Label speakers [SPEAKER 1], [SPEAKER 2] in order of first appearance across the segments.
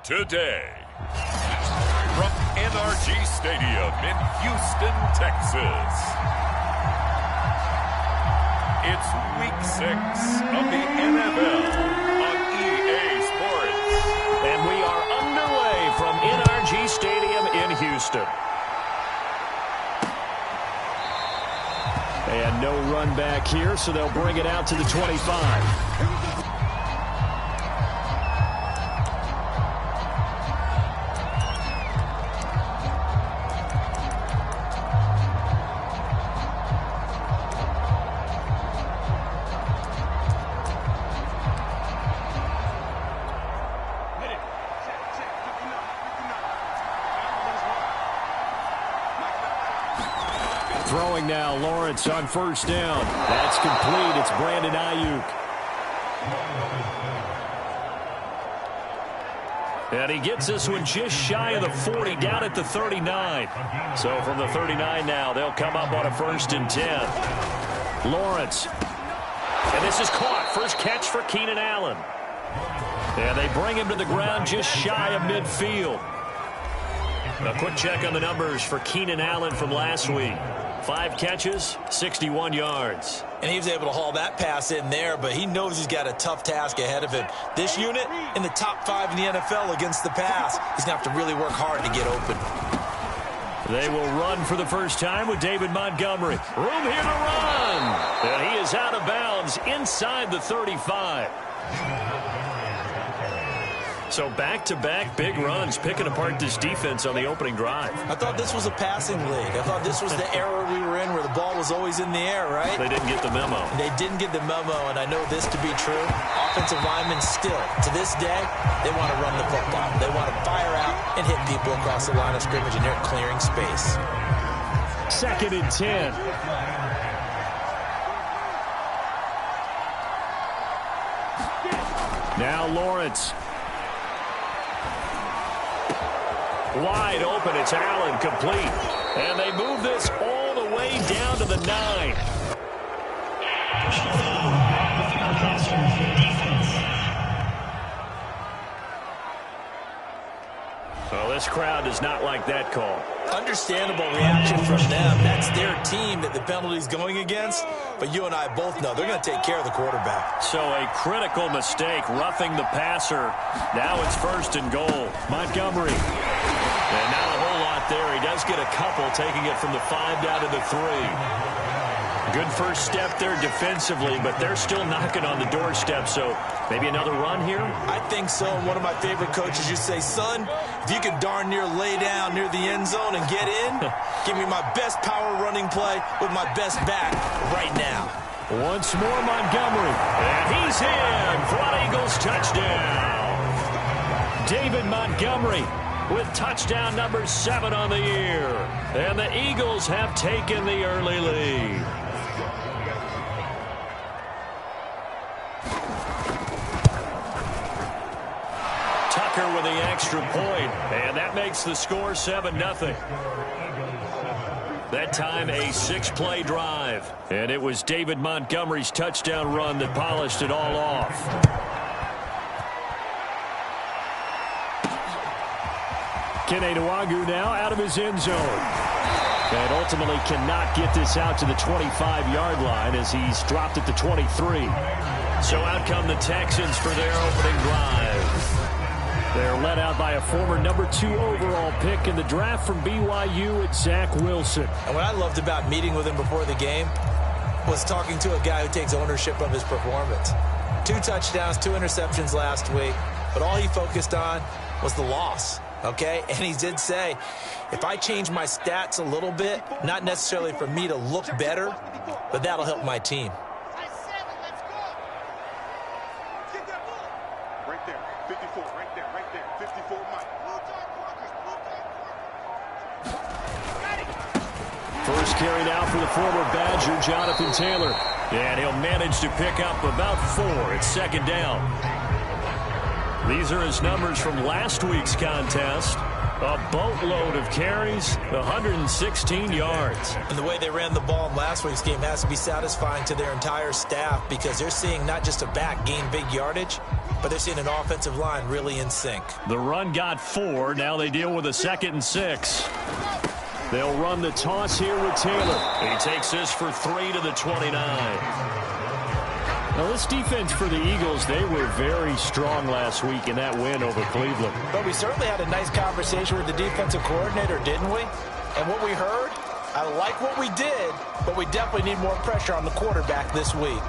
[SPEAKER 1] today. From NRG Stadium in Houston, Texas, it's Week 6 of the NFL on EA Sports.
[SPEAKER 2] And we are underway from NRG Stadium in Houston. And no run back here, so they'll bring it out to the 25. Throwing now, Lawrence on first down. That's complete. It's Brandon Ayuk. And he gets this one just shy of the 40, down at the 39. So from the 39 now, they'll come up on a 1st and 10. Lawrence. And this is caught. First catch for Keenan Allen. And they bring him to the ground just shy of midfield. A quick check on the numbers for Keenan Allen from last week. 5 catches, 61 yards.
[SPEAKER 3] And he was able to haul that pass in there, but he knows he's got a tough task ahead of him. This unit in the top 5 in the NFL against the pass. He's going to have to really work hard to get open.
[SPEAKER 2] They will run for the first time with David Montgomery. Room here to run. And he is out of bounds inside the 35. So back-to-back big runs, picking apart this defense on the opening drive.
[SPEAKER 3] I thought this was a passing league. I thought this was the era we were in where the ball was always in the air, right?
[SPEAKER 2] They didn't get the memo.
[SPEAKER 3] They didn't get the memo, and I know this to be true. Offensive linemen still, to this day, they want to run the football. They want to fire out and hit people across the line of scrimmage, and they're clearing space.
[SPEAKER 2] 2nd and 10. Now Lawrence. Wide open, it's Allen, complete. And they move this all the way down to the 9. Well, this crowd does not like that call.
[SPEAKER 3] Understandable reaction from them. That's their team that the penalty's going against. But you and I both know they're going to take care of the quarterback.
[SPEAKER 2] So a critical mistake, roughing the passer. Now it's 1st and goal. Montgomery. And not a whole lot there. He does get a couple, taking it from the 5 down to the 3. Good first step there defensively, but they're still knocking on the doorstep, so maybe another run here?
[SPEAKER 3] I think so. And one of my favorite coaches used to say, son, if you can darn near lay down near the end zone and get in, give me my best power running play with my best back right now.
[SPEAKER 2] Once more, Montgomery. And he's in for an Eagles touchdown. David Montgomery with touchdown number 7 on the year. And the Eagles have taken the early lead. Tucker with the extra point, and that makes the score 7-0. That time a 6-play drive, and it was David Montgomery's touchdown run that polished it all off. Kene Nwangwu now out of his end zone. And ultimately cannot get this out to the 25-yard line as he's dropped at the 23. So out come the Texans for their opening drive. They're led out by a former number 2 overall pick in the draft from BYU at Zach Wilson.
[SPEAKER 3] And what I loved about meeting with him before the game was talking to a guy who takes ownership of his performance. 2 touchdowns, 2 interceptions last week, but all he focused on was the loss. Okay, and he did say, if I change my stats a little bit, not necessarily for me to look better, but that'll help my team.
[SPEAKER 4] Right there, 54, right there, 54, Mike.
[SPEAKER 2] First carry now for the former Badger, Jonathan Taylor. And he'll manage to pick up about 4. It's 2nd down. These are his numbers from last week's contest. A boatload of carries, 116 yards.
[SPEAKER 3] And the way they ran the ball in last week's game has to be satisfying to their entire staff because they're seeing not just a back gain big yardage, but they're seeing an offensive line really in sync.
[SPEAKER 2] The run got 4. Now they deal with a 2nd and 6. They'll run the toss here with Taylor. He takes this for 3 to the 29. Now, this defense for the Eagles, they were very strong last week in that win over Cleveland.
[SPEAKER 3] But we certainly had a nice conversation with the defensive coordinator, didn't we? And what we heard, I like what we did, but we definitely need more pressure on the quarterback this week.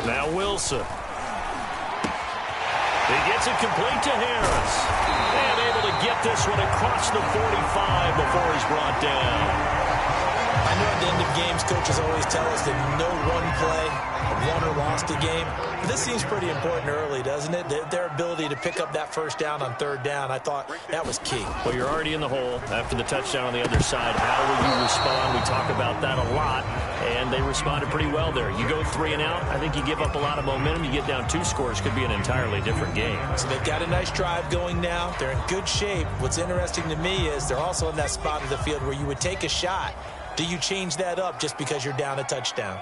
[SPEAKER 2] Now Wilson. He gets it complete to Harris. And able to get this one across the 45 before he's brought down.
[SPEAKER 3] I know at the end of games, coaches always tell us that no one play won or lost a game. This seems pretty important early, doesn't it? Their ability to pick up that first down on 3rd down, I thought that was key.
[SPEAKER 2] Well, you're already in the hole after the touchdown on the other side. How will you respond? We talk about that a lot, and they responded pretty well there. You go 3 and out, I think you give up a lot of momentum. You get down 2 scores, could be an entirely different game.
[SPEAKER 3] So they've got a nice drive going now. They're in good shape. What's interesting to me is they're also in that spot of the field where you would take a shot. Do you change that up just because you're down a touchdown?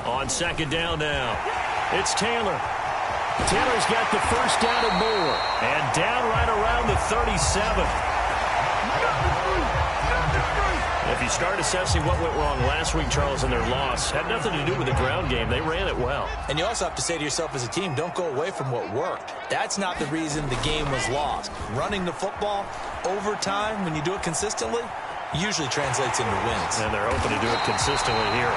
[SPEAKER 2] On 2nd down now, it's Taylor. Taylor's got the first down and more. And down right around the 37. If you start assessing what went wrong last week, Charles, in their loss, had nothing to do with the ground game. They ran it well.
[SPEAKER 3] And you also have to say to yourself as a team, don't go away from what worked. That's not the reason the game was lost. Running the football over time, when you do it consistently, usually translates into wins.
[SPEAKER 2] And they're open to do it consistently here.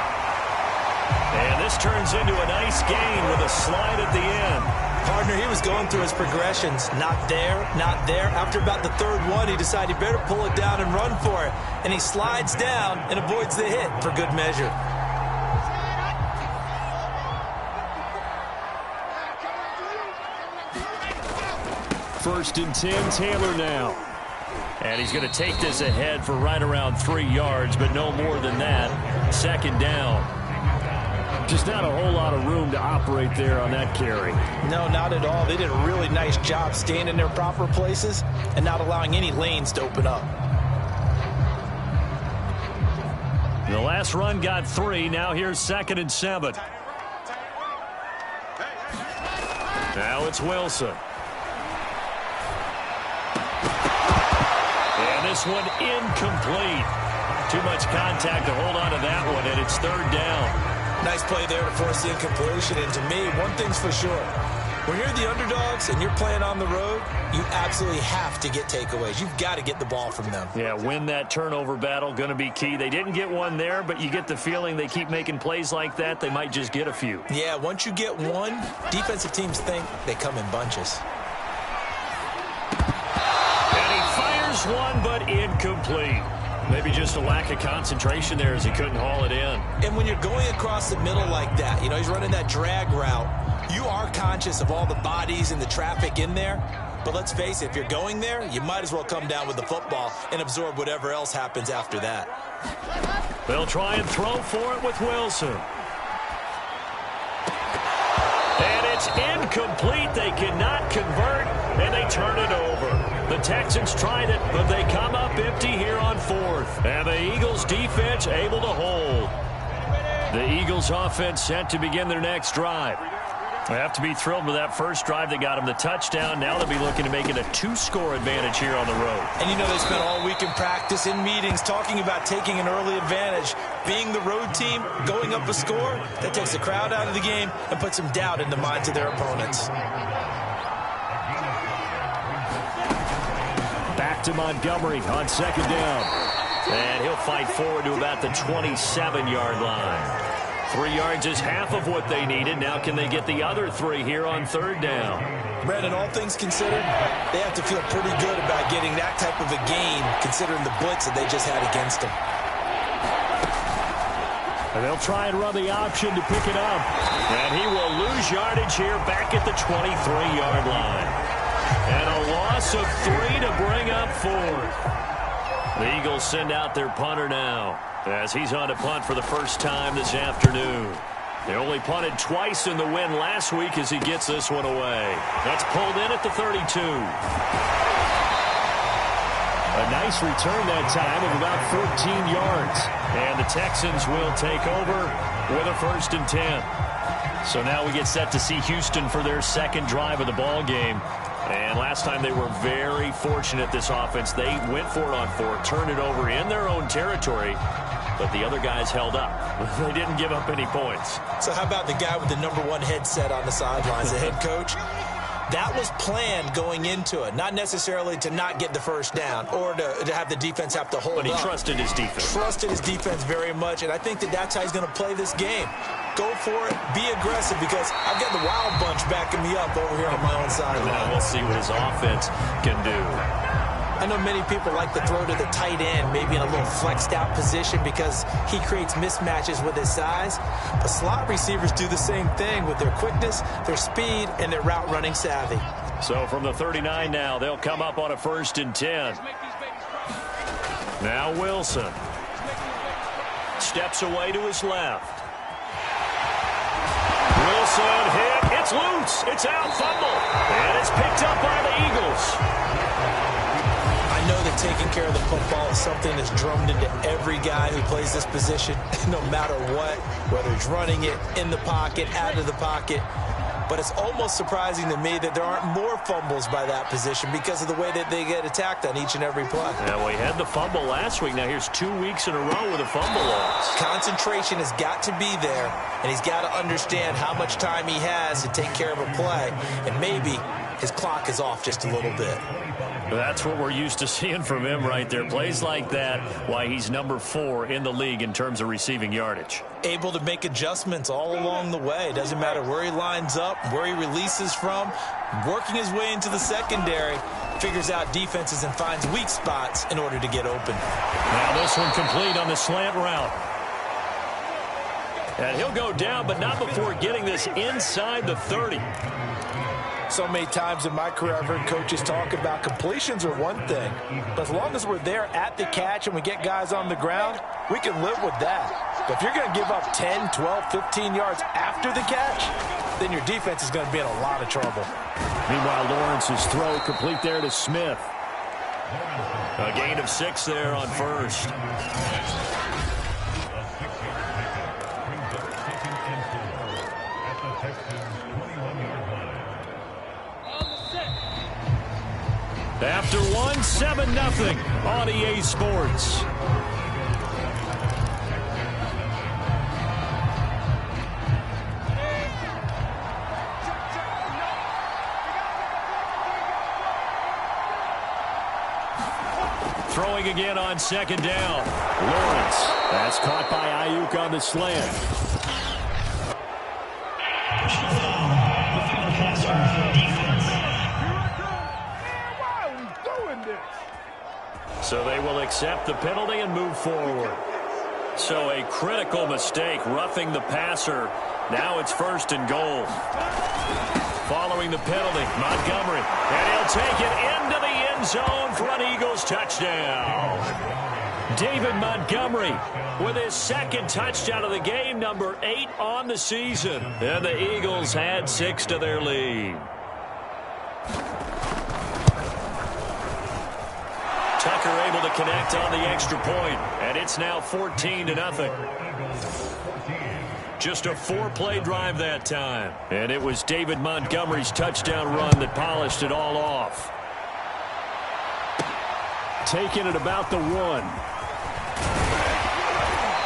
[SPEAKER 2] And this turns into a nice gain with a slide at the end.
[SPEAKER 3] Partner, he was going through his progressions. Not there, not there. After about the 3rd one, he decided he better pull it down and run for it. And he slides down and avoids the hit for good measure.
[SPEAKER 2] First and 10, Taylor now. And he's going to take this ahead for right around 3 yards, but no more than that. 2nd down. Just not a whole lot of room to operate there on that carry.
[SPEAKER 3] No, not at all. They did a really nice job staying in their proper places and not allowing any lanes to open up.
[SPEAKER 2] The last run got 3. Now here's 2nd and 7. Now it's Wilson. And this one incomplete. Too much contact to hold on to that one, and it's 3rd down.
[SPEAKER 3] Nice play there to force the incompletion. And to me, one thing's for sure. When you're the underdogs and you're playing on the road, you absolutely have to get takeaways. You've got to get the ball from them.
[SPEAKER 2] Yeah, win that turnover battle, going to be key. They didn't get one there, but you get the feeling they keep making plays like that, they might just get a few.
[SPEAKER 3] Yeah, once you get one, defensive teams think they come in bunches.
[SPEAKER 2] And he fires one, but incomplete. Maybe just a lack of concentration there as he couldn't haul it in.
[SPEAKER 3] And when you're going across the middle like that, you know, he's running that drag route, you are conscious of all the bodies and the traffic in there. But let's face it, if you're going there, you might as well come down with the football and absorb whatever else happens after that.
[SPEAKER 2] They'll try and throw for it with Wilson. And it's incomplete. They cannot convert, and they turn it over. The Texans tried it, but they come up empty here on 4th. And the Eagles defense able to hold. The Eagles offense set to begin their next drive. They have to be thrilled with that first drive. They got them the touchdown. Now they'll be looking to make it a 2-score advantage here on the road.
[SPEAKER 3] And you know they spent all week in practice, in meetings, talking about taking an early advantage. Being the road team, going up a score, that takes the crowd out of the game and puts some doubt in the minds of their opponents.
[SPEAKER 2] Back to Montgomery on 2nd down. And he'll fight forward to about the 27-yard line. 3 yards is half of what they needed. Now can they get the other 3 here on 3rd down?
[SPEAKER 3] Brandon, all things considered, they have to feel pretty good about getting that type of a gain, considering the blitz that they just had against them.
[SPEAKER 2] And they'll try and run the option to pick it up. And he will lose yardage here back at the 23-yard line. And a loss of 3 to bring up 4. The Eagles send out their punter now as he's on to punt for the first time this afternoon. They only punted twice in the win last week as he gets this one away. That's pulled in at the 32. A nice return that time of about 14 yards. And the Texans will take over with a 1st and 10. So now we get set to see Houston for their second drive of the ball game. And last time they were very fortunate, this offense. They went for it on 4, turned it over in their own territory, but the other guys held up. They didn't give up any points.
[SPEAKER 3] So how about the guy with the #1 headset on the sidelines, the head coach? That was planned going into it, not necessarily to not get the first down or to have the defense have to hold up.
[SPEAKER 2] But he trusted his defense.
[SPEAKER 3] Trusted his defense very much, and I think that's how he's going to play this game. Go for it, be aggressive, because I've got the wild bunch backing me up over here on my own sideline.
[SPEAKER 2] Now we'll see what his offense can do.
[SPEAKER 3] I know many people like to throw to the tight end, maybe in a little flexed out position because he creates mismatches with his size. But slot receivers do the same thing with their quickness, their speed, and their route running savvy.
[SPEAKER 2] So from the 39 now, they'll come up on a 1st and 10. Now Wilson steps away to his left. Wilson hit. It's loose. It's out. Fumble. And it's picked up by the Eagles.
[SPEAKER 3] I know that taking care of the football is something that's drummed into every guy who plays this position, no matter what, whether he's running it, in the pocket, out of the pocket. But it's almost surprising to me that there aren't more fumbles by that position because of the way that they get attacked on each and every play.
[SPEAKER 2] Yeah, well, he had the fumble last week. Now here's 2 weeks in a row with a fumble loss.
[SPEAKER 3] Concentration has got to be there, and he's got to understand how much time he has to take care of a play, and maybe his clock is off just a little bit.
[SPEAKER 2] That's what we're used to seeing from him right there. Plays like that, why he's #4 in the league in terms of receiving yardage.
[SPEAKER 3] Able to make adjustments all along the way. Doesn't matter where he lines up, where he releases from. Working his way into the secondary, figures out defenses and finds weak spots in order to get open.
[SPEAKER 2] Now this one complete on the slant route. And he'll go down, but not before getting this inside the 30.
[SPEAKER 3] So many times in my career, I've heard coaches talk about completions are one thing. But as long as we're there at the catch and we get guys on the ground, we can live with that. But if you're going to give up 10, 12, 15 yards after the catch, then your defense is going to be in a lot of trouble.
[SPEAKER 2] Meanwhile, Lawrence's throw complete there to Smith. A gain of 6 there on 1st. After 1, 7-0 on EA Sports. Throwing again on 2nd down. Lawrence. That's caught by Ayuk on the slant. So they will accept the penalty and move forward. So a critical mistake, roughing the passer. Now it's 1st and goal. Following the penalty, Montgomery. And he'll take it into the end zone for an Eagles touchdown. David Montgomery with his 2nd touchdown of the game, number 8 on the season. And the Eagles add 6 to their lead. Tucker able to connect on the extra point, and it's now 14-0. Just a 4-play drive that time, and it was David Montgomery's touchdown run that polished it all off. Taking it about the 1.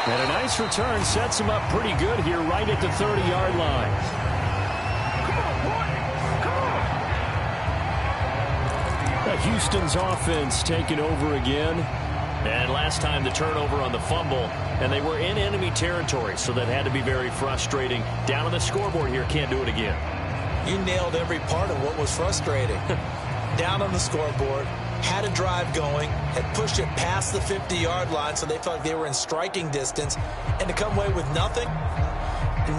[SPEAKER 2] And a nice return sets him up pretty good here right at the 30-yard line. Houston's offense taking over again. And last time the turnover on the fumble, and they were in enemy territory, so that had to be very frustrating. Down on the scoreboard here, can't do it again.
[SPEAKER 3] You nailed every part of what was frustrating. Down on the scoreboard, had a drive going, had pushed it past the 50-yard line, so they felt like they were in striking distance, and to come away with nothing,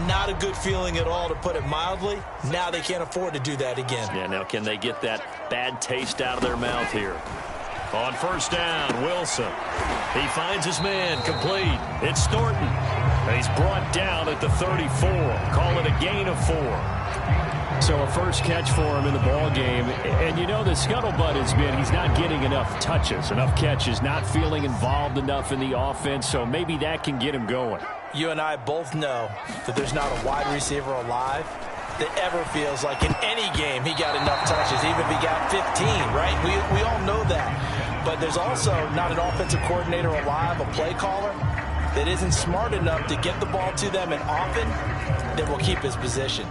[SPEAKER 3] not a good feeling at all, to put it mildly. Now they can't afford to do that again.
[SPEAKER 2] Yeah, now can they get that bad taste out of their mouth here? On first down, Wilson. He finds his man, complete. It's Thornton. He's brought down at the 34. Call it a gain of 4.
[SPEAKER 5] So a first catch for him in the ball game. And you know the scuttlebutt has been he's not getting enough touches, enough catches, not feeling involved enough in the offense. So maybe that can get him going.
[SPEAKER 3] You and I both know that there's not a wide receiver alive that ever feels like in any game he got enough touches, even if he got 15, right? We all know that. But there's also not an offensive coordinator alive, a play caller, that isn't smart enough to get the ball to them and often that will keep his position.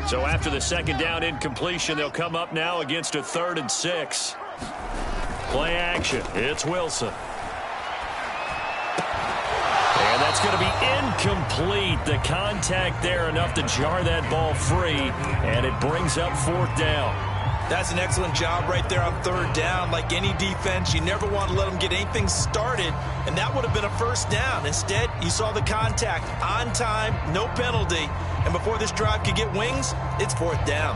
[SPEAKER 2] So after the second down incompletion, they'll come up now against a 3rd and 6. Play action. It's Wilson. And that's going to be incomplete. The contact there enough to jar that ball free, and it brings up 4th down.
[SPEAKER 3] That's an excellent job right there on 3rd down. Like any defense, you never want to let them get anything started, and that would have been a 1st down. Instead, you saw the contact on time, no penalty, and before this drive could get wings, it's 4th down.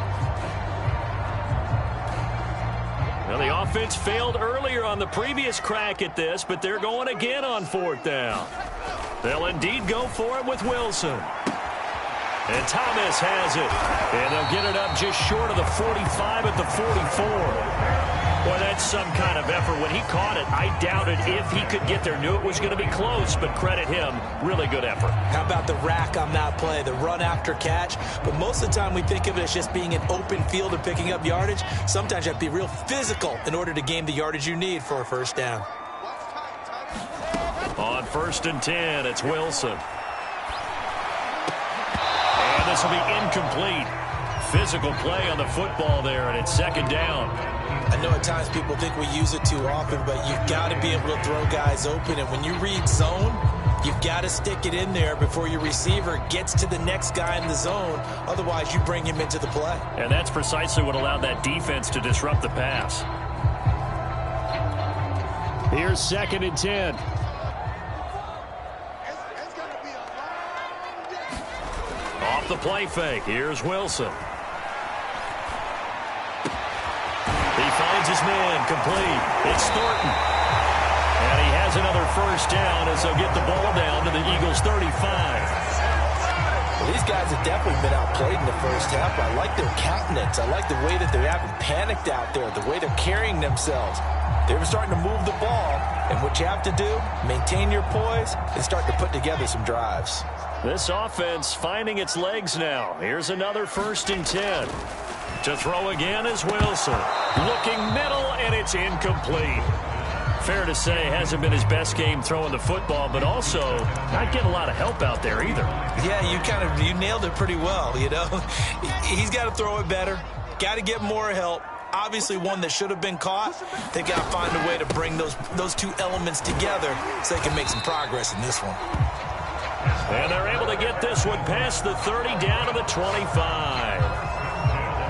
[SPEAKER 2] Well, the offense failed earlier on the previous crack at this, but they're going again on 4th down. They'll indeed go for it with Wilson. And Thomas has it. And they'll get it up just short of the 45 at the 44. Boy, that's some kind of effort. When he caught it, I doubted if he could get there. Knew it was going to be close, but credit him. Really good effort.
[SPEAKER 3] How about the rack on that play, the run after catch? But most of the time we think of it as just being an open field and picking up yardage. Sometimes you have to be real physical in order to gain the yardage you need for a 1st down.
[SPEAKER 2] On 1st and 10, it's Wilson. And this will be incomplete. Physical play on the football there, and it's 2nd down.
[SPEAKER 3] I know at times people think we use it too often, but you've got to be able to throw guys open. And when you read zone, you've got to stick it in there before your receiver gets to the next guy in the zone. Otherwise, you bring him into the play.
[SPEAKER 2] And that's precisely what allowed that defense to disrupt the pass.
[SPEAKER 5] Here's 2nd and 10.
[SPEAKER 2] Off the play fake, here's Wilson. He finds his man, complete. It's Thornton. And he has another 1st down as they'll get the ball down to the Eagles' 35.
[SPEAKER 3] Well, these guys have definitely been outplayed in the 1st half. I like their countenance. I like the way that they haven't panicked out there, the way they're carrying themselves. They're starting to move the ball, and what you have to do, maintain your poise and start to put together some drives.
[SPEAKER 2] This offense finding its legs now. Here's another 1st and 10. To throw again is Wilson. Looking middle, and it's incomplete. Fair to say, hasn't been his best game throwing the football, but also not getting a lot of help out there either.
[SPEAKER 3] Yeah, you nailed it pretty well, you know. He's got to throw it better. Got to get more help. Obviously one that should have been caught. They got to find a way to bring those two elements together so they can make some progress in this one.
[SPEAKER 2] And they're able to get this one past the 30 down to the 25.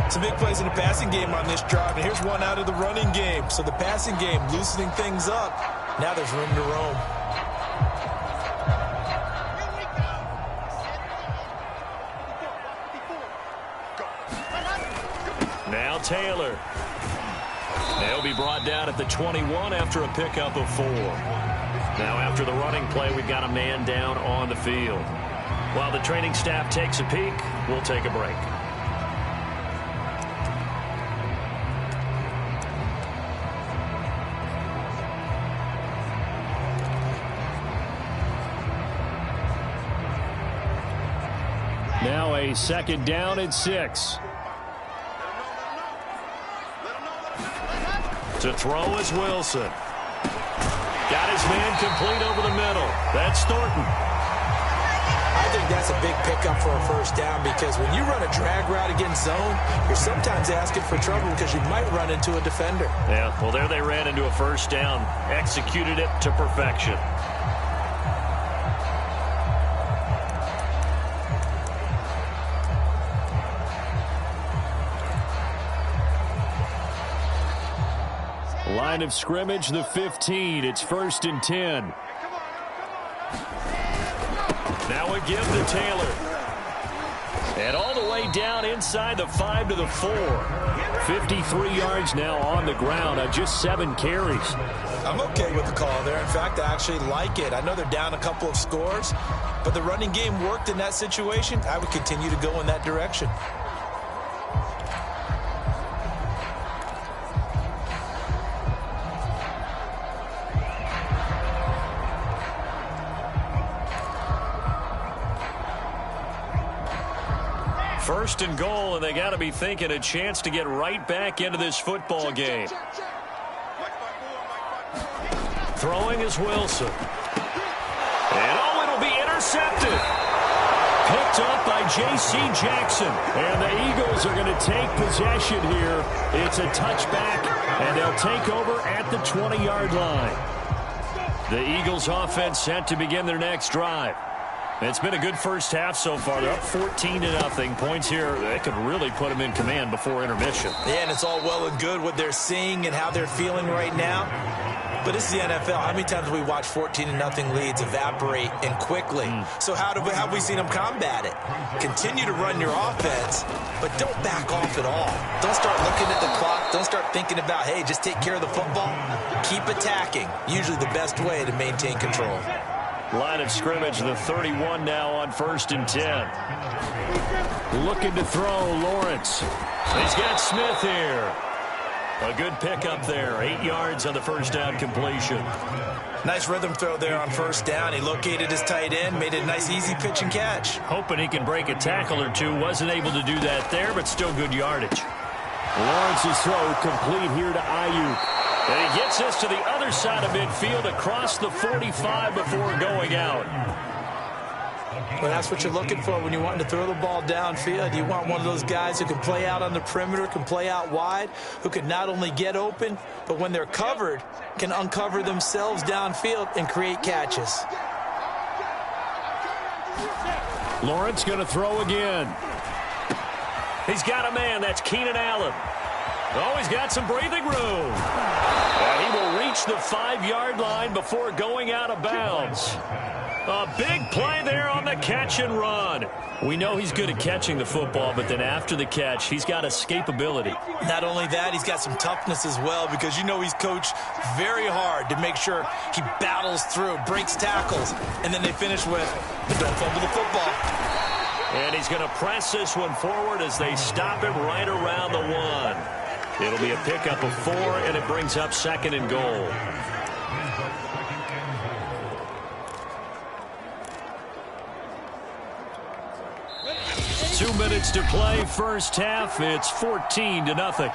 [SPEAKER 3] Some big plays in the passing game on this drive, and here's one out of the running game. So the passing game loosening things up. Now there's room to roam.
[SPEAKER 2] Now Taylor. They'll be brought down at the 21 after a pickup of 4. Now after the running play, we've got a man down on the field. While the training staff takes a peek, we'll take a break.
[SPEAKER 5] Now a 2nd down and 6.
[SPEAKER 2] To throw is Wilson. Got his man complete over the middle. That's Thornton.
[SPEAKER 3] I think that's a big pickup for a 1st down because when you run a drag route against zone, you're sometimes asking for trouble because you might run into a defender.
[SPEAKER 2] Yeah, well, there they ran into a 1st down. Executed it to perfection.
[SPEAKER 5] Line of scrimmage, the 15. It's 1st and 10.
[SPEAKER 2] Now a give to Taylor.
[SPEAKER 5] And all the way down inside the 5 to the 4. 53 yards now on the ground on just 7 carries.
[SPEAKER 3] I'm okay with the call there. In fact, I actually like it. I know they're down a couple of scores, but the running game worked in that situation. I would continue to go in that direction.
[SPEAKER 5] First and goal, and they got to be thinking a chance to get right back into this football game. Throwing is Wilson. And oh, it'll be intercepted. Picked up by J.C. Jackson. And the Eagles are going to take possession here. It's a touchback, and they'll take over at the 20-yard line. The Eagles offense set to begin their next drive. It's been a good first half so far. They're up 14-0. Points here, they could really put them in command before intermission.
[SPEAKER 3] Yeah, and it's all well and good what they're seeing and how they're feeling right now. But this is the NFL. How many times have we watched 14-0 leads evaporate and quickly? So how have we seen them combat it? Continue to run your offense, but don't back off at all. Don't start looking at the clock. Don't start thinking about, hey, just take care of the football. Keep attacking. Usually the best way to maintain control.
[SPEAKER 5] Line of scrimmage, the 31 now on 1st and 10. Looking to throw, Lawrence. He's got Smith here. A good pickup there. 8 yards on the first down completion.
[SPEAKER 3] Nice rhythm throw there on first down. He located his tight end, made it a nice, easy pitch and catch.
[SPEAKER 5] Hoping he can break a tackle or two. Wasn't able to do that there, but still good yardage. Lawrence's throw complete here to Ayuk. And he gets this to the other side of midfield across the 45 before going out.
[SPEAKER 3] Well, that's what you're looking for when you're wanting to throw the ball downfield. You want one of those guys who can play out on the perimeter, can play out wide, who can not only get open, but when they're covered, can uncover themselves downfield and create catches.
[SPEAKER 5] Lawrence going to throw again. He's got a man. That's Keenan Allen. Oh, he's got some breathing room. And he will reach the 5-yard line before going out of bounds. A big play there on the catch and run. We know he's good at catching the football, but then after the catch, he's got escapability.
[SPEAKER 3] Not only that, he's got some toughness as well, because you know he's coached very hard to make sure he battles through, breaks tackles, and then they finish with, don't fumble the football.
[SPEAKER 5] And he's going to press this one forward as they stop it right around the 1. It'll be a pickup of 4, and it brings up 2nd and goal. Two minutes to play, first half. It's 14-0.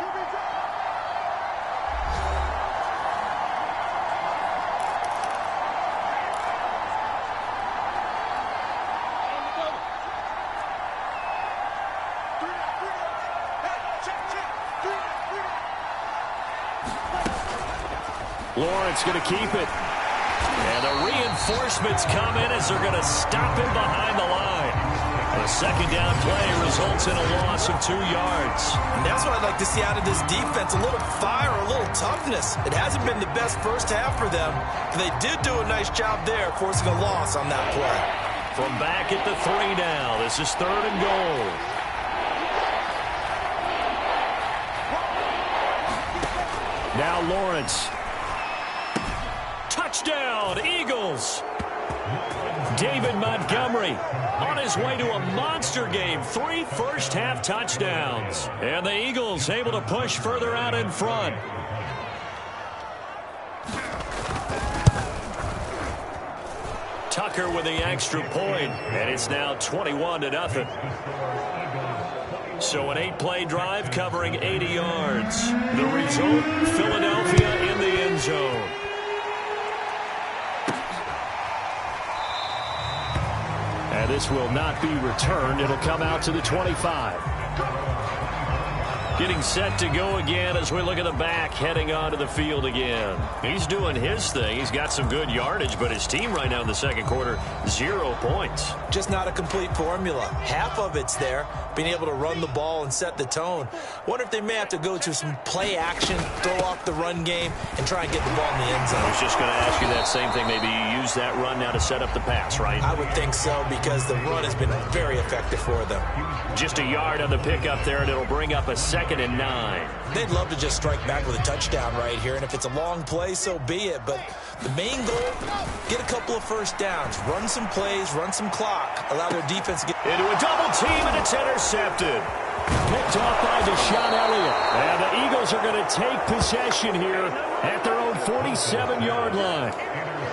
[SPEAKER 5] Lawrence going to keep it. And the reinforcements come in as they're going to stop him behind the line. The second down play results in a loss of 2 yards.
[SPEAKER 3] And that's what I'd like to see out of this defense. A little fire, a little toughness. It hasn't been the best first half for them, but they did do a nice job there, forcing a loss on that play.
[SPEAKER 5] From back at the 3 now. This is 3rd and goal. Now Lawrence. Touchdown, Eagles. David Montgomery on his way to a monster game. 3 first-half touchdowns. And the Eagles able to push further out in front. Tucker with the extra point, and it's now 21-0. So an 8-play drive covering 80 yards. The result, Philadelphia in the end zone. And this will not be returned. It'll come out to the 25. Getting set to go again as we look at the back heading onto the field again. He's doing his thing. He's got some good yardage, but his team right now in the second quarter, 0 points.
[SPEAKER 3] Just not a complete formula. Half of it's there, being able to run the ball and set the tone. Wonder if they may have to go to some play action, throw off the run game, and try and get the ball in the end zone.
[SPEAKER 2] I was just going to ask you that same thing. Maybe you use that run now to set up the pass, right?
[SPEAKER 3] I would think so, because the run has been very effective for them.
[SPEAKER 2] Just a yard on the pickup there, and it'll bring up a 2nd and 9.
[SPEAKER 3] They'd love to just strike back with a touchdown right here, and if it's a long play, so be it. But the main goal, get a couple of first downs, run some plays, run some clock, allow their defense to get
[SPEAKER 2] into a double team, and it's intercepted.
[SPEAKER 5] Picked off by Deshaun Elliott. And the Eagles are going to take possession here at their own 47-yard line.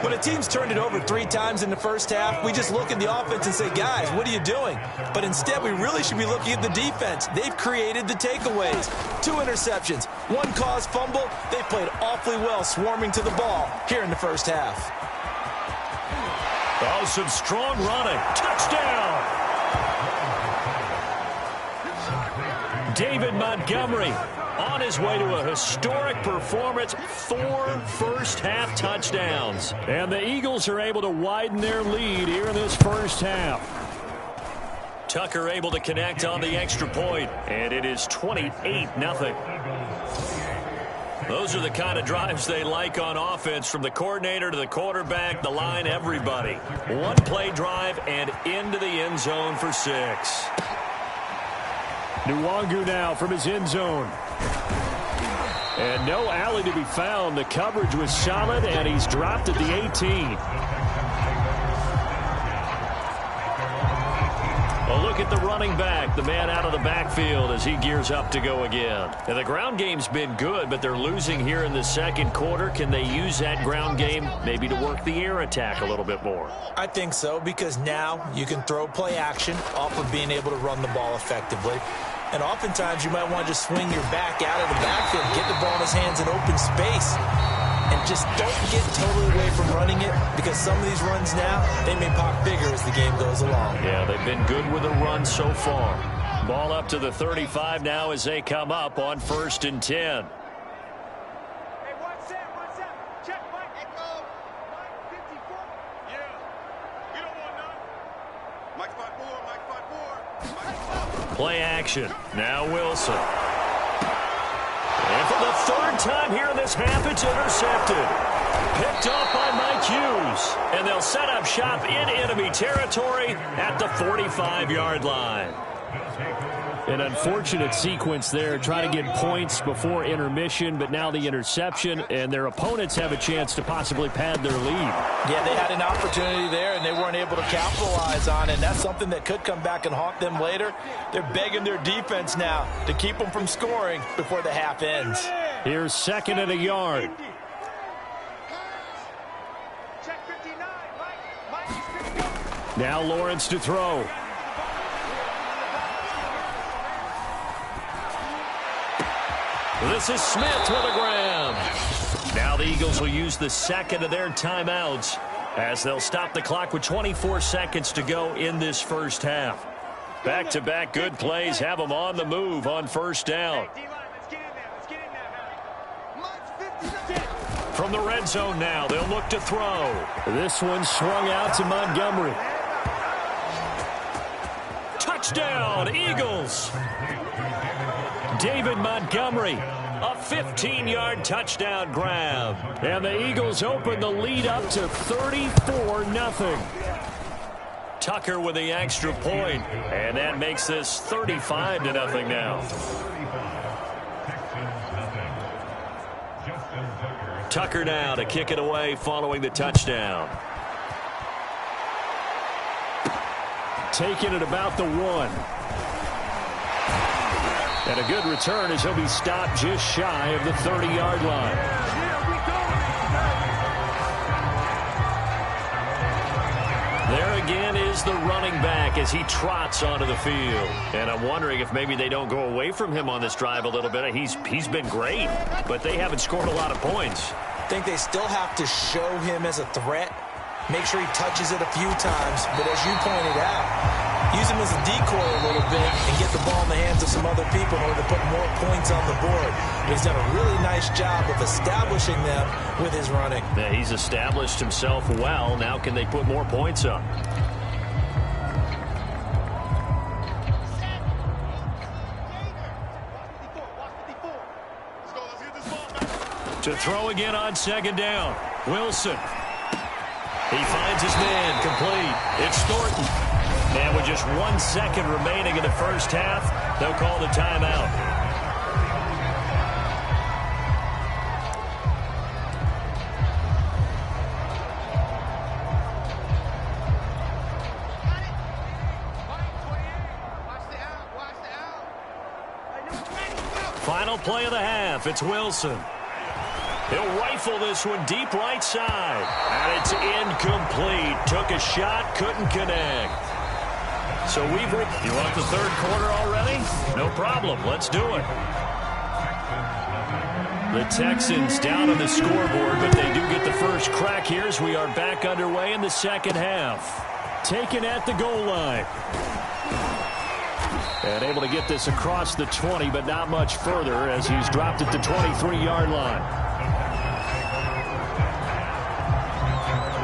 [SPEAKER 3] When a team's turned it over 3 times in the first half, we just look at the offense and say, guys, what are you doing? But instead, we really should be looking at the defense. They've created the takeaways. 2 interceptions, 1 caused fumble. They've played awfully well swarming to the ball here in the first half.
[SPEAKER 2] Oh, some strong running. Touchdown! David Montgomery on his way to a historic performance, 4 first-half touchdowns.
[SPEAKER 5] And the Eagles are able to widen their lead here in this first half.
[SPEAKER 2] Tucker able to connect on the extra point, and it is 28-0. Those are the kind of drives they like on offense, from the coordinator to the quarterback, the line, everybody. 1-play drive and into the end zone for 6.
[SPEAKER 5] Nwangu now from his end zone. And no alley to be found. The coverage was solid, and he's dropped at the 18.
[SPEAKER 2] A look at the running back, the man out of the backfield as he gears up to go again. And the ground game's been good, but they're losing here in the second quarter. Can they use that ground game maybe to work the air attack a little bit more?
[SPEAKER 3] I think so, because now you can throw play action off of being able to run the ball effectively. And oftentimes you might want to just swing your back out of the backfield, get the ball in his hands in open space, and just don't get totally away from running it, because some of these runs now, they may pop bigger as the game goes along.
[SPEAKER 2] Yeah, they've been good with a run so far. Ball up to the 35 now as they come up on 1st and 10. Play action. Now Wilson. And for the 3rd time here in this half, it's intercepted. Picked off by Mike Hughes. And they'll set up shop in enemy territory at the 45-yard line.
[SPEAKER 5] An unfortunate sequence there, trying to get points before intermission, but now the interception, and their opponents have a chance to possibly pad their lead.
[SPEAKER 3] Yeah, they had an opportunity there, and they weren't able to capitalize on it. And that's something that could come back and haunt them later. They're begging their defense now to keep them from scoring before the half ends.
[SPEAKER 5] Here's 2nd and a yard. Now Lawrence to throw.
[SPEAKER 2] This is Smith with a grab. Now the Eagles will use the 2nd of their timeouts as they'll stop the clock with 24 seconds to go in this first half. Back-to-back good plays have them on the move on 1st down. From the red zone now, they'll look to throw.
[SPEAKER 5] This one swung out to Montgomery.
[SPEAKER 2] Touchdown, Eagles! David Montgomery, a 15-yard touchdown grab.
[SPEAKER 5] And the Eagles open the lead up to 34-0.
[SPEAKER 2] Tucker with the extra point, and that makes this 35-0 now. Tucker now to kick it away following the touchdown.
[SPEAKER 5] Taking it about the 1. And a good return as he'll be stopped just shy of the 30-yard line.
[SPEAKER 2] There again is the running back as he trots onto the field. And I'm wondering if maybe they don't go away from him on this drive a little bit. He's been great, but they haven't scored a lot of points.
[SPEAKER 3] I think they still have to show him as a threat. Make sure he touches it a few times. But as you pointed out, use him as a decoy a little bit and get the ball in the hands of some other people in order to put more points on the board. He's done a really nice job of establishing them with his running.
[SPEAKER 2] Yeah, he's established himself well. Now can they put more points up? To throw again on second down. Wilson. He finds his man, complete. It's Thornton. And with just 1 second remaining in the first half, they'll call the timeout. Final play of the half. It's Wilson. He'll rifle this one deep right side. And it's incomplete. Took a shot, couldn't connect. So you want the third quarter already? No problem. Let's do it. The Texans down on the scoreboard, but they do get the first crack here as we are back underway in the second half. Taken at the goal line. And able to get this across the 20, but not much further as he's dropped at the 23-yard line.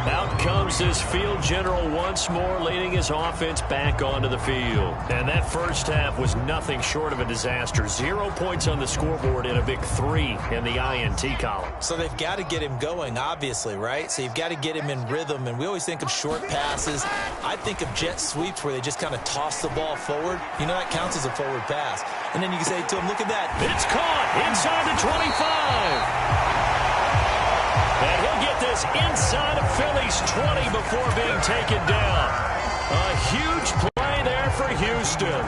[SPEAKER 2] Out comes this field general once more, leading his offense back onto the field. And that first half was nothing short of a disaster. 0 points on the scoreboard and a big 3 in the INT column.
[SPEAKER 3] So they've got to get him going, obviously, right? So you've got to get him in rhythm. And we always think of short passes. I think of jet sweeps where they just kind of toss the ball forward. You know, that counts as a forward pass. And then you can say to him, look at that.
[SPEAKER 2] It's caught inside the 25. And he'll get this inside of Philly's 20 before being taken down. A huge play there for Houston.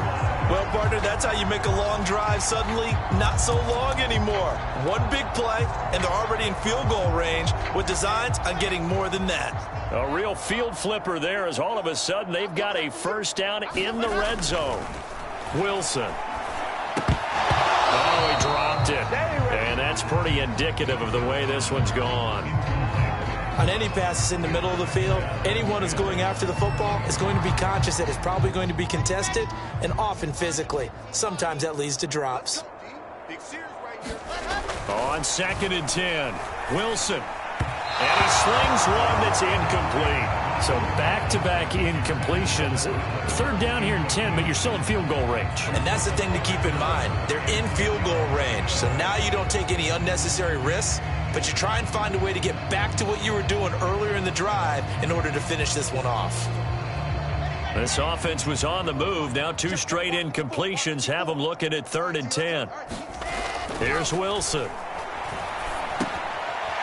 [SPEAKER 3] Well, partner, that's how you make a long drive suddenly not so long anymore. One big play, and they're already in field goal range with designs on getting more than that.
[SPEAKER 2] A real field flipper there as all of a sudden they've got a first down in the red zone. Wilson. Oh, he dropped it. And that's pretty indicative of the way this one's gone.
[SPEAKER 3] On any passes in the middle of the field, anyone who's going after the football is going to be conscious that it's probably going to be contested and often physically. Sometimes that leads to drops.
[SPEAKER 2] On 2nd and 10, Wilson. And he slings one that's incomplete. So back-to-back incompletions. Third down here in 10, but you're still in field goal range.
[SPEAKER 3] And that's the thing to keep in mind. They're in field goal range. So now you don't take any unnecessary risks, but you try and find a way to get back to what you were doing earlier in the drive in order to finish this one off.
[SPEAKER 2] This offense was on the move. Now 2 straight incompletions have them looking at 3rd and 10. Here's Wilson.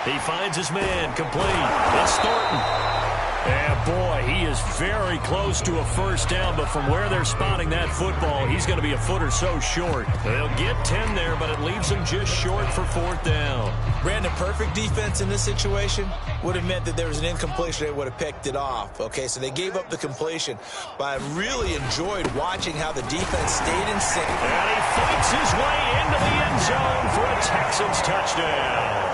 [SPEAKER 2] He finds his man, complete. It's Thornton. And boy, he is very close to a first down, but from where they're spotting that football, he's going to be a foot or so short. They'll get 10 there, but it leaves them just short for 4th down.
[SPEAKER 3] Brandon, perfect defense in this situation would have meant that there was an incompletion. They would have picked it off. Okay, so they gave up the completion, but I really enjoyed watching how the defense stayed in sync.
[SPEAKER 2] And he fights his way into the end zone for a Texans touchdown.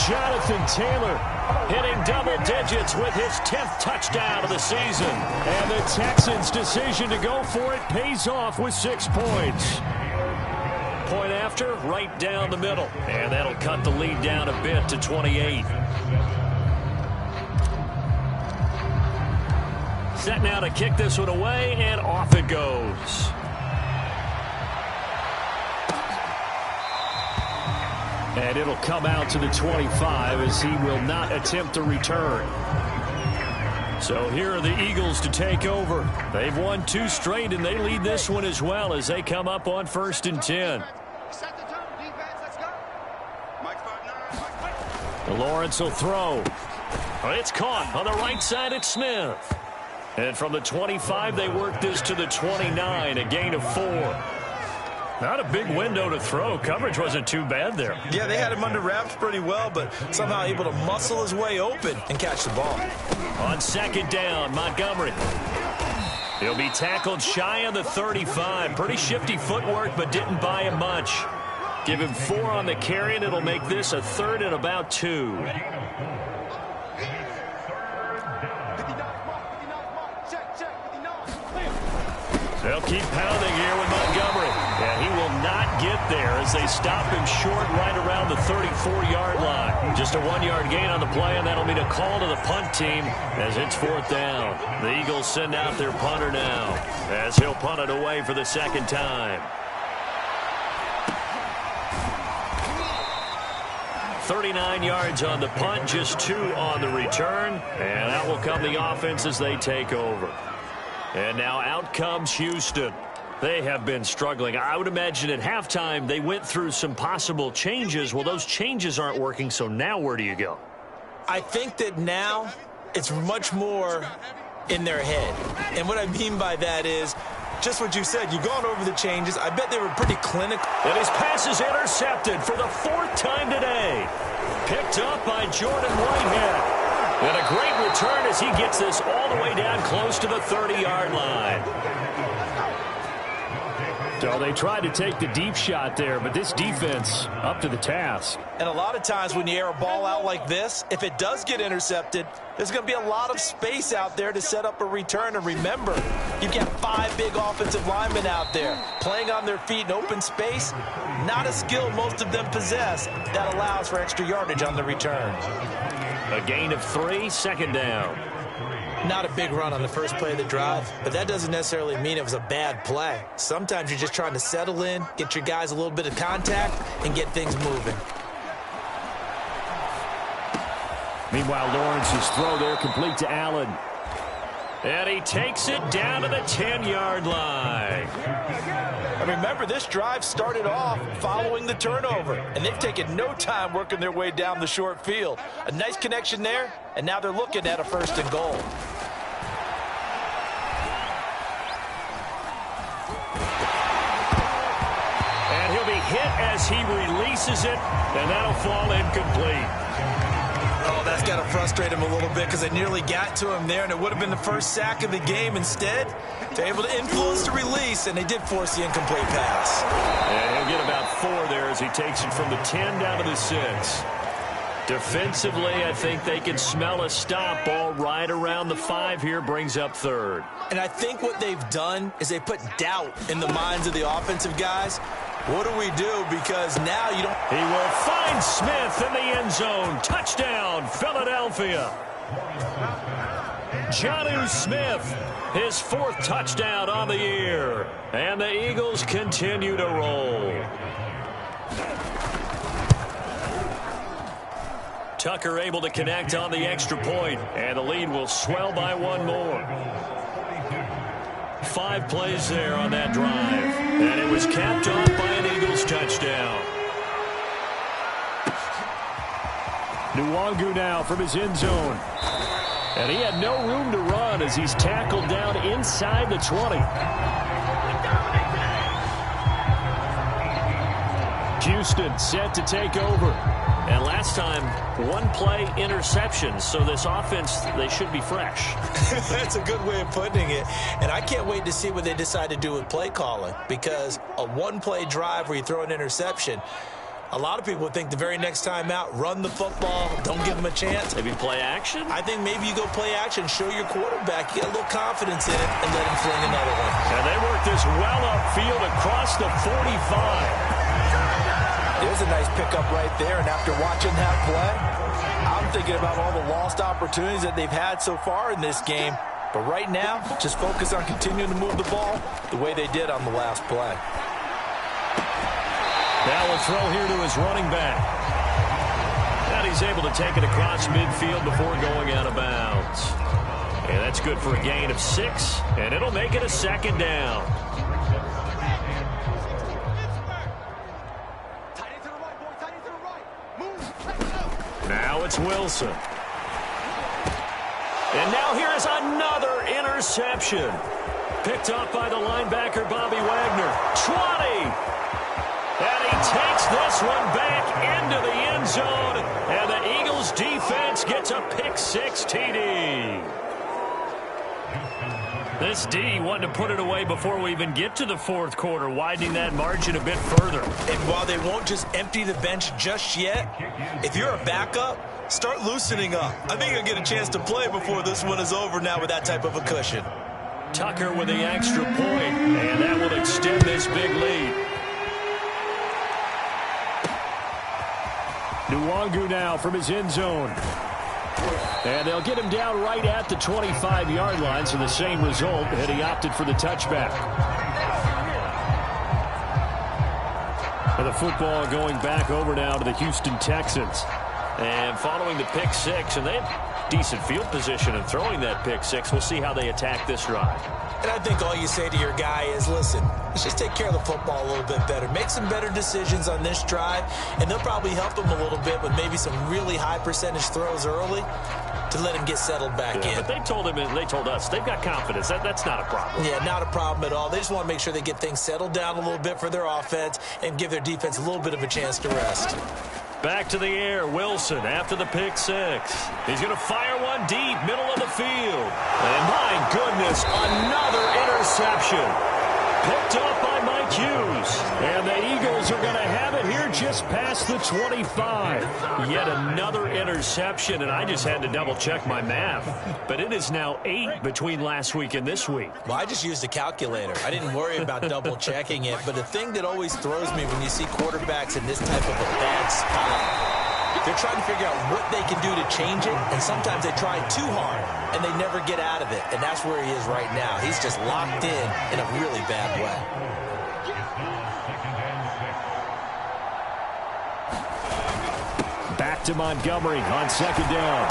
[SPEAKER 2] Jonathan Taylor hitting double digits with his 10th touchdown of the season. And the Texans' decision to go for it pays off with 6 points. Point after, right down the middle. And that'll cut the lead down a bit to 28. Set now to kick this one away, and off it goes. And it'll come out to the 25 as he will not attempt to return. So here are the Eagles to take over. They've won 2 straight, and they lead this one as well as they come up on 1st and 10. Lawrence will throw. It's caught on the right side at Smith. And from the 25, they work this to the 29, a gain of 4. Not a big window to throw. Coverage wasn't too bad there.
[SPEAKER 3] Yeah, they had him under wraps pretty well, but somehow able to muscle his way open and catch the ball.
[SPEAKER 2] On 2nd down, Montgomery. He'll be tackled shy of the 35. Pretty shifty footwork, but didn't buy him much. Give him 4 on the carry, and it'll make this a 3rd and about 2. They'll keep pounding here with Montgomery. And he will not get there as they stop him short right around the 34-yard line. Just a 1-yard gain on the play, and that'll mean a call to the punt team as it's 4th down. The Eagles send out their punter now as he'll punt it away for the 2nd time. 39 yards on the punt, just 2 on the return. And out will come the offense as they take over. And now out comes Houston. They have been struggling. I would imagine at halftime they went through some possible changes. Well, those changes aren't working, so now where do you go?
[SPEAKER 3] I think that now it's much more in their head. And what I mean by that is just what you said. You've gone over the changes. I bet they were pretty clinical.
[SPEAKER 2] And his pass is intercepted for the 4th time today. Picked up by Jordan Whitehead. And a great return as he gets this all the way down close to the 30-yard line.
[SPEAKER 5] So they tried to take the deep shot there, but this defense up to the task.
[SPEAKER 3] And a lot of times when you air a ball out like this, if it does get intercepted, there's going to be a lot of space out there to set up a return. And remember, you've got 5 big offensive linemen out there playing on their feet in open space. Not a skill most of them possess that allows for extra yardage on the return.
[SPEAKER 2] A gain of 3, 2nd down.
[SPEAKER 3] Not a big run on the first play of the drive, but that doesn't necessarily mean it was a bad play. Sometimes you're just trying to settle in, get your guys a little bit of contact, and get things moving.
[SPEAKER 5] Meanwhile, Lawrence's throw there complete to Allen.
[SPEAKER 2] And he takes it down to the 10-yard line.
[SPEAKER 3] And remember, this drive started off following the turnover, and they've taken no time working their way down the short field. A nice connection there, and now they're looking at a 1st and goal.
[SPEAKER 2] And he'll be hit as he releases it, and that'll fall incomplete.
[SPEAKER 3] Oh, that's got to frustrate him a little bit because they nearly got to him there, and it would have been the first sack of the game. Instead, they're able to influence the release, and they did force the incomplete pass.
[SPEAKER 2] And he'll get about 4 there as he takes it from the 10 down to the 6. Defensively, I think they can smell a stop. Ball right around the 5 here, brings up 3rd.
[SPEAKER 3] And I think what they've done is they put doubt in the minds of the offensive guys. What do we do? Because now you don't...
[SPEAKER 2] He will find Smith in the end zone. Touchdown, Philadelphia. Jonnu Smith, his 4th touchdown on the year. And the Eagles continue to roll. Tucker able to connect on the extra point, and the lead will swell by 1 more. 5 plays there on that drive, and it was capped off by an Eagles touchdown.
[SPEAKER 5] Nwangu now from his end zone. And he had no room to run as he's tackled down inside the 20. Houston set to take over.
[SPEAKER 2] And last time, 1 play interception, so this offense, they should be fresh.
[SPEAKER 3] That's a good way of putting it. And I can't wait to see what they decide to do with play calling, because a 1-play drive where you throw an interception, a lot of people would think the very next time out, run the football, don't give them a chance.
[SPEAKER 2] Maybe play action?
[SPEAKER 3] I think maybe you go play action, show your quarterback, you get a little confidence in it, and let him fling another one.
[SPEAKER 2] And they work this well upfield across the 45.
[SPEAKER 3] There's a nice pickup right there, and after watching that play, I'm thinking about all the lost opportunities that they've had so far in this game. But right now, just focus on continuing to move the ball the way they did on the last play.
[SPEAKER 2] Now a throw here to his running back. And he's able to take it across midfield before going out of bounds. And that's good for a gain of 6, and it'll make it a 2nd down. Now it's Wilson. And now here is another interception. Picked up by the linebacker, Bobby Wagner. 20. And he takes this one back into the end zone. And the Eagles defense gets a pick-6 TD. This D wanted to put it away before we even get to the 4th quarter, widening that margin a bit further.
[SPEAKER 3] And while they won't just empty the bench just yet, if you're a backup, start loosening up. I think you'll get a chance to play before this one is over now with that type of a cushion.
[SPEAKER 2] Tucker with the extra point, and that will extend this big lead.
[SPEAKER 5] Nwangu now from his end zone. And they'll get him down right at the 25-yard line, so the same result, and he opted for the touchback. And the football going back over now to the Houston Texans.
[SPEAKER 2] And following the pick six, and they have decent field position in throwing that pick six. We'll see how they attack this drive.
[SPEAKER 3] And I think all you say to your guy is, listen, let's just take care of the football a little bit better. Make some better decisions on this drive, and they'll probably help him a little bit with maybe some really high percentage throws early to let him get settled back in.
[SPEAKER 2] But they told him, and they told us, they've got confidence. That's not a problem.
[SPEAKER 3] Yeah, not a problem at all. They just want to make sure they get things settled down a little bit for their offense and give their defense a little bit of a chance to rest.
[SPEAKER 2] Back to the air, Wilson after the pick six. He's going to fire one deep, middle of the field. And my goodness, another interception. Picked up by Mike Hughes.
[SPEAKER 5] And the Eagles are going to have it here just past the 25.
[SPEAKER 2] Yet another interception, and I just had to double-check my math. But it is now 8 between last week and this week.
[SPEAKER 3] Well, I just used a calculator. I didn't worry about double-checking it. But the thing that always throws me when you see quarterbacks in this type of a bad spot, they're trying to figure out what they can do to change it, and sometimes they try too hard, and they never get out of it. And that's where he is right now. He's just locked in a really bad way.
[SPEAKER 5] Back to Montgomery on second down.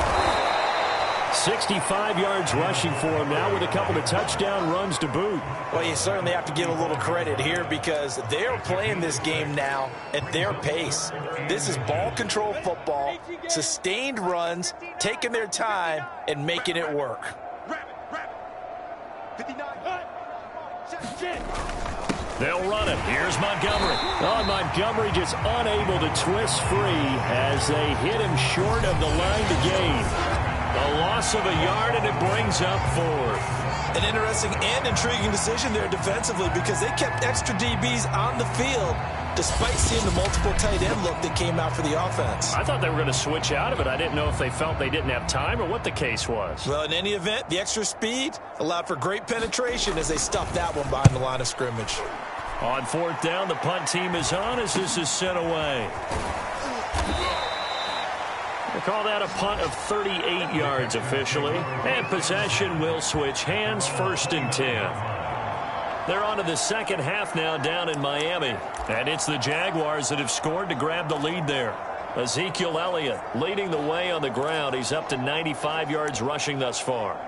[SPEAKER 5] 65 yards rushing for him now with a couple of touchdown runs to boot.
[SPEAKER 3] Well, you certainly have to give a little credit here because they're playing this game now at their pace. This is ball control football, sustained runs, taking their time, and making it work.
[SPEAKER 4] 59.
[SPEAKER 2] They'll run it. Here's Montgomery.
[SPEAKER 5] Oh, Montgomery just unable to twist free as they hit him short of the line to gain.
[SPEAKER 2] A loss of a yard, and it brings up 4th.
[SPEAKER 3] An interesting and intriguing decision there defensively because they kept extra DBs on the field despite seeing the multiple tight end look that came out for the offense.
[SPEAKER 2] I thought they were going to switch out of it. I didn't know if they felt they didn't have time or what the case was.
[SPEAKER 3] Well, in any event, the extra speed allowed for great penetration as they stuffed that one behind the line of scrimmage.
[SPEAKER 2] On 4th down, the punt team is on as this is sent away. They call that a punt of 38 yards officially. And possession will switch hands, 1st and 10. They're on to the second half now down in Miami. And it's the Jaguars that have scored to grab the lead there. Ezekiel Elliott leading the way on the ground. He's up to 95 yards rushing thus far.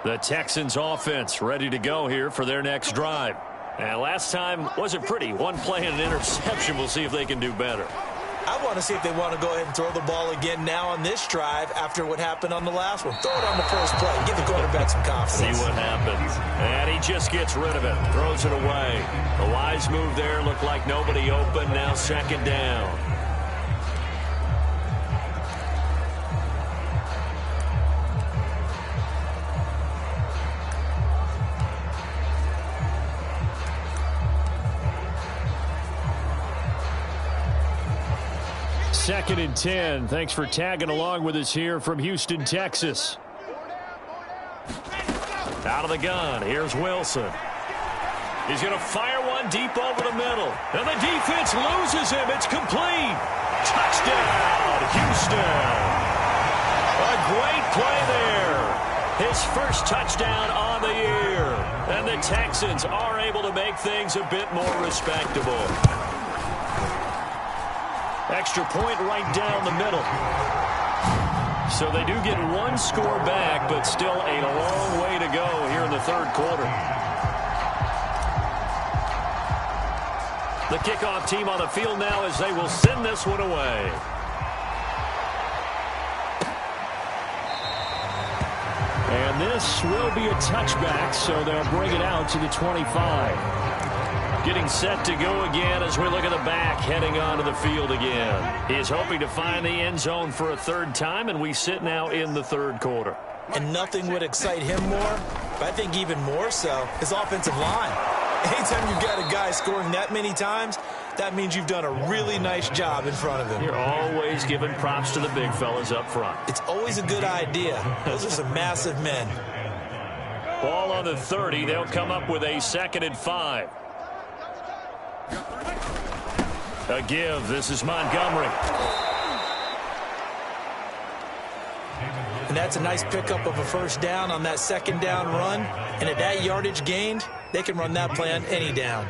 [SPEAKER 2] The Texans offense ready to go here for their next drive. And last time wasn't pretty. One play and an interception. We'll see if they can do better.
[SPEAKER 3] I want to see if they want to go ahead and throw the ball again now on this drive after what happened on the last one. Throw it on the first play. Give the quarterback some confidence.
[SPEAKER 2] See what happens. And he just gets rid of it. Throws it away. A wise move there. Looked like nobody open. Now 2nd down.
[SPEAKER 5] Second and 10. Thanks for tagging along with us here from Houston, Texas.
[SPEAKER 2] Out of the gun. Here's Wilson. He's going to fire one deep over the middle. And the defense loses him. It's complete. Touchdown, Houston. A great play there. His first touchdown on the year. And the Texans are able to make things a bit more respectable. Extra point right down the middle. So they do get one score back, but still a long way to go here in the 3rd quarter. The kickoff team on the field now as they will send this one away.
[SPEAKER 5] And this will be a touchback, so they'll bring it out to the 25.
[SPEAKER 2] Getting set to go again as we look at the back heading onto the field again. He is hoping to find the end zone for a 3rd time, and we sit now in the 3rd quarter.
[SPEAKER 3] And nothing would excite him more, but I think even more so, his offensive line. Anytime you've got a guy scoring that many times, that means you've done a really nice job in front of him.
[SPEAKER 2] You're always giving props to the big fellas up front.
[SPEAKER 3] It's always a good idea. Those are some massive men.
[SPEAKER 2] Ball on the 30. They'll come up with a 2nd and 5. A give. This is Montgomery.
[SPEAKER 3] And that's a nice pickup of a 1st down on that 2nd down run. And at that yardage gained, they can run that play on any down.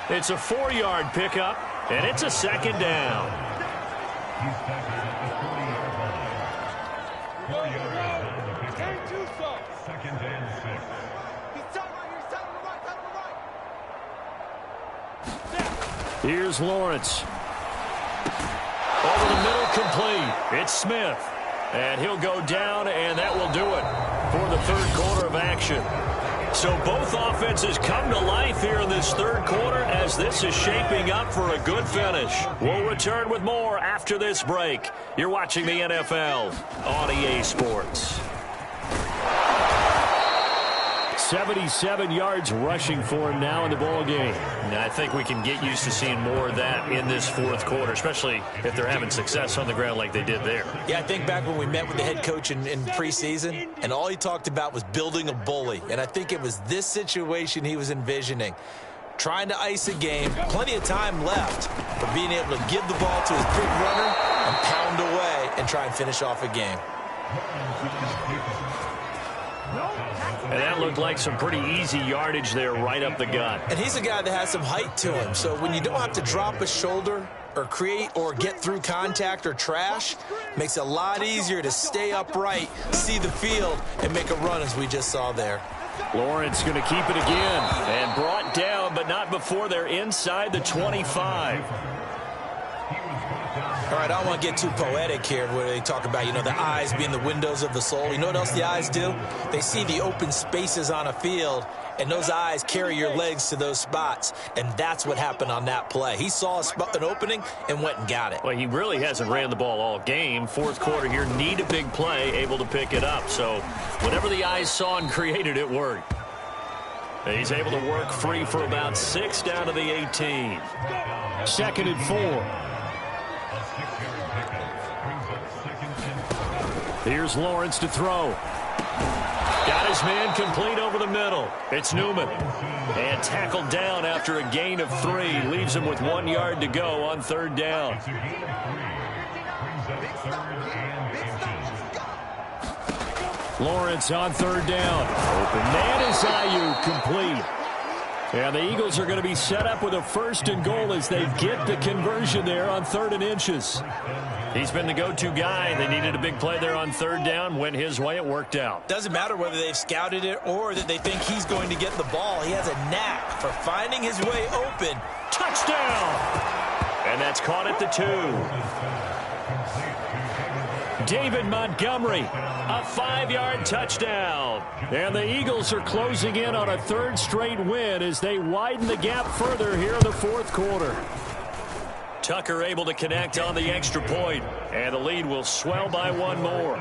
[SPEAKER 2] It's a 4-yard pickup, and it's a second down.
[SPEAKER 1] Second and 6.
[SPEAKER 2] Here's Lawrence. Over the middle, complete. It's Smith. And he'll go down, and that will do it for the third quarter of action. So both offenses come to life here in this third quarter as this is shaping up for a good finish. We'll return with more after this break. You're watching the NFL on EA Sports.
[SPEAKER 5] 77 yards rushing for him now in the ball game.
[SPEAKER 2] Now, I think we can get used to seeing more of that in this fourth quarter, especially if they're having success on the ground like they did there.
[SPEAKER 3] Yeah, I think back when we met with the head coach in preseason, and all he talked about was building a bully. And I think it was this situation he was envisioning. Trying to ice a game, plenty of time left, but being able to give the ball to his big runner and pound away and try and finish off a game.
[SPEAKER 2] And that looked like some pretty easy yardage there right up the gut.
[SPEAKER 3] And he's a guy that has some height to him. So when you don't have to drop a shoulder or create or get through contact or trash, makes it a lot easier to stay upright, see the field, and make a run as we just saw there.
[SPEAKER 5] Lawrence going to keep it again.
[SPEAKER 2] And brought down, but not before they're inside the 25.
[SPEAKER 3] All right, I don't want to get too poetic here where they talk about, you know, the eyes being the windows of the soul. You know what else the eyes do? They see the open spaces on a field, and those eyes carry your legs to those spots, and that's what happened on that play. He saw an opening and went and got it.
[SPEAKER 2] Well, he really hasn't ran the ball all game. Fourth quarter here, need a big play, able to pick it up. So whatever the eyes saw and created, it worked. He's able to work free for about 6 down to the 18.
[SPEAKER 5] 2nd and 4. Here's Lawrence to throw.
[SPEAKER 2] Got his man complete over the middle. It's Newman. And tackled down after a gain of 3. Leaves him with 1 yard to go on 3rd down.
[SPEAKER 5] Lawrence on 3rd down. Open man is Ayuk, complete. And the Eagles are going to be set up with a 1st and goal as they get the conversion there on 3rd and inches.
[SPEAKER 2] He's been the go-to guy. They needed a big play there on 3rd down. Went his way. It worked out.
[SPEAKER 3] Doesn't matter whether they've scouted it or that they think he's going to get the ball. He has a knack for finding his way open.
[SPEAKER 2] Touchdown! And that's caught at the 2.
[SPEAKER 5] David Montgomery, a 5-yard touchdown. And the Eagles are closing in on a 3rd straight win as they widen the gap further here in the 4th quarter.
[SPEAKER 2] Tucker able to connect on the extra point, and the lead will swell by 1 more.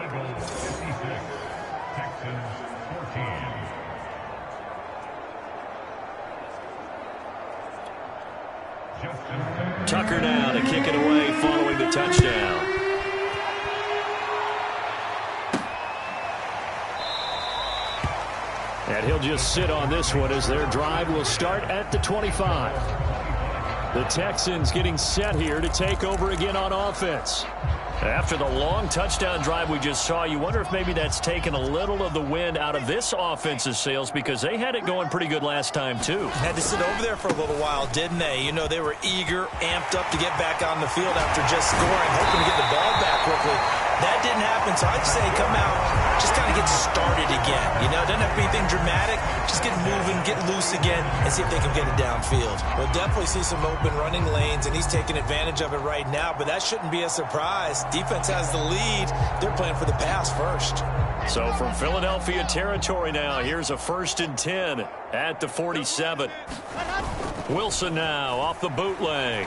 [SPEAKER 2] Tucker now to kick it away following the touchdown.
[SPEAKER 5] And he'll just sit on this one as their drive will start at the 25. The Texans getting set here to take over again on offense.
[SPEAKER 2] After the long touchdown drive we just saw, you wonder if maybe that's taken a little of the wind out of this offense's sails because they had it going pretty good last time, too.
[SPEAKER 3] Had to sit over there for a little while, didn't they? You know, they were eager, amped up to get back on the field after just scoring, hoping to get the ball back quickly. That didn't happen, so I'd say come out, just kind of get started again. You know, doesn't have to be anything dramatic. Just get moving, get loose again, and see if they can get it downfield. We'll definitely see some open running lanes, and he's taking advantage of it right now, but that shouldn't be a surprise. Defense has the lead. They're playing for the pass first.
[SPEAKER 2] So from Philadelphia territory now, here's a 1st and 10 at the 47. Wilson now off the bootleg.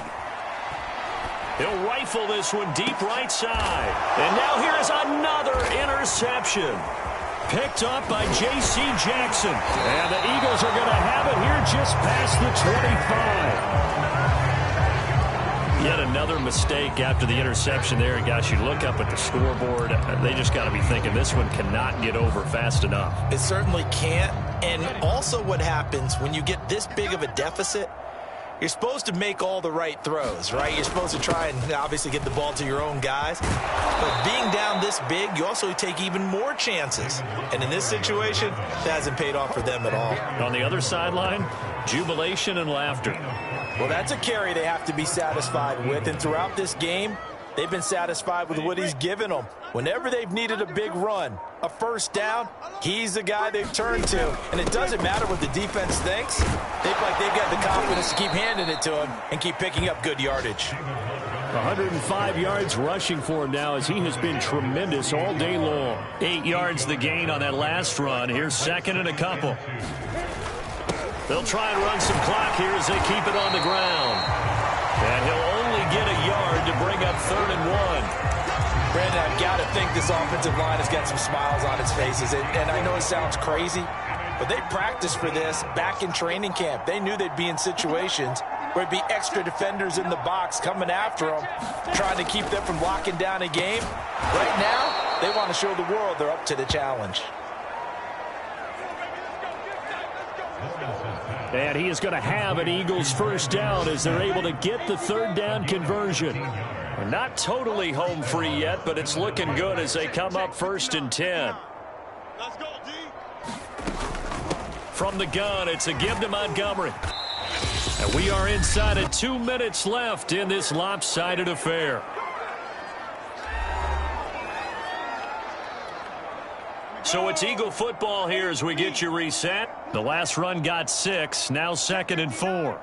[SPEAKER 2] He'll rifle this one deep right side. And now here is another interception. Picked up by J.C. Jackson.
[SPEAKER 5] And the Eagles are going to have it here just past the 25.
[SPEAKER 2] Yet another mistake after the interception there. And gosh, you look up at the scoreboard, they just got to be thinking this one cannot get over fast enough.
[SPEAKER 3] It certainly can't. And also what happens when you get this big of a deficit, You're supposed to make all the right throws, right? You're supposed to try and obviously get the ball to your own guys. But being down this big, you also take even more chances. And in this situation, that hasn't paid off for them at all.
[SPEAKER 2] On the other sideline, jubilation and laughter.
[SPEAKER 3] Well, that's a carry they have to be satisfied with. And throughout this game, they've been satisfied with what he's given them. Whenever they've needed a big run, a first down, he's the guy they've turned to. And it doesn't matter what the defense thinks. They feel like they've got the confidence to keep handing it to him and keep picking up good yardage.
[SPEAKER 5] 105 yards rushing for him now as he has been tremendous all day long.
[SPEAKER 2] 8 yards the gain on that last run. Here's second and a couple. They'll try and run some clock here as they keep it on the ground. And he'll only get a yard to bring up 3rd and 1.
[SPEAKER 3] Brandon, I've got to think this offensive line has got some smiles on its faces. And I know it sounds crazy, but they practiced for this back in training camp. They knew they'd be in situations where it'd be extra defenders in the box coming after them, trying to keep them from locking down a game. Right now, they want to show the world they're up to the challenge.
[SPEAKER 5] And he is going to have an Eagles first down as they're able to get the 3rd down conversion.
[SPEAKER 2] We're not totally home free yet, but it's looking good as they come up 1st and 10.
[SPEAKER 4] Let's go, D.
[SPEAKER 2] From the gun, it's a give to Montgomery. And we are inside of 2 minutes left in this lopsided affair. So it's Eagle football here as we get you reset. The last run got 6, now 2nd and 4.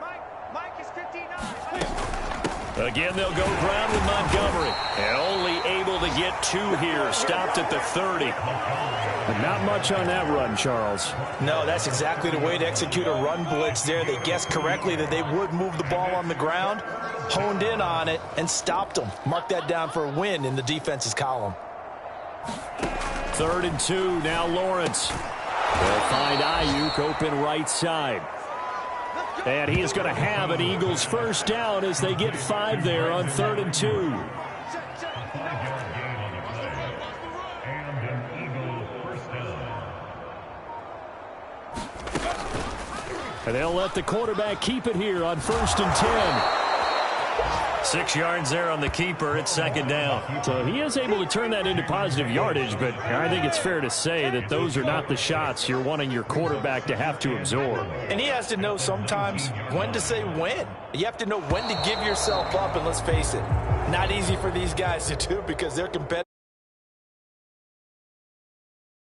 [SPEAKER 2] Again, they'll go ground with Montgomery. And only able to get 2 here, stopped at the 30.
[SPEAKER 5] But not much on that run, Charles.
[SPEAKER 3] No, that's exactly the way to execute a run blitz there. They guessed correctly that they would move the ball on the ground, honed in on it, and stopped them. Mark that down for a win in the defense's column.
[SPEAKER 5] 3rd and 2, now Lawrence. They'll find Ayuk open right side. And he is going to have an Eagles first down as they get 5 there on 3rd and 2. And they'll let the quarterback keep it here on 1st and 10.
[SPEAKER 2] 6 yards there on the keeper. It's 2nd down.
[SPEAKER 5] So he is able to turn that into positive yardage, but I think it's fair to say that those are not the shots you're wanting your quarterback to have to absorb.
[SPEAKER 3] And he has to know sometimes when to say when. You have to know when to give yourself up, and let's face it, not easy for these guys to do because they're competitive.